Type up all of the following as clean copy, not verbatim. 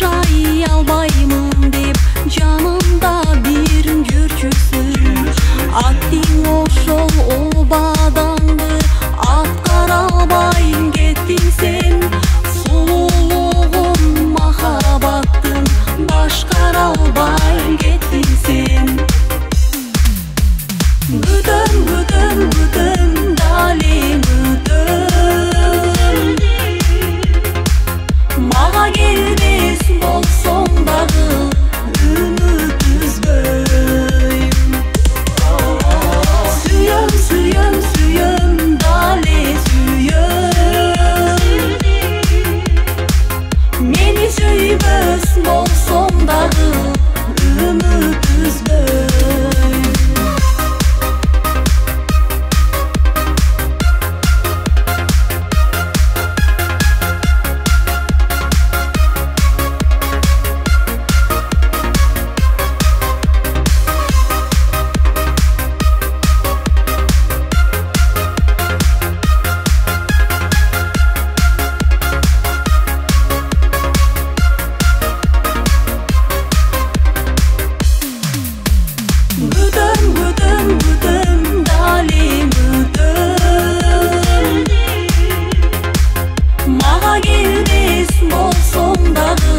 жашай албаймын деп жанымда бир жүрчүсүң. Аттың ошол обадаңды аткара албай кеттиң сен. Сулуулугум махабаттың башкара албай кеттиң сен. Бүтөм, бүтөм, бүтөм, далең бүтөм. Мага келбес болсоң дагы үмүт үзбөйм. Сүйөм, сүйөм, сүйөм, дале сүйөм. Мени сүйбөс болсоң дагы үмүт үзбөйм. Бүтөм, бүтөм, бүтөм, далең бүтөм. Мага келбес болсоң дагы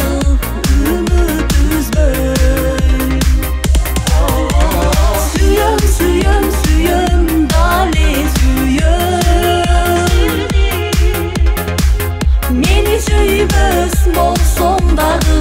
үмүт үзбөйм. Сүйөм, сүйөм, сүйөм, дале сүйөм. Мени сүйбөс болсоң дагы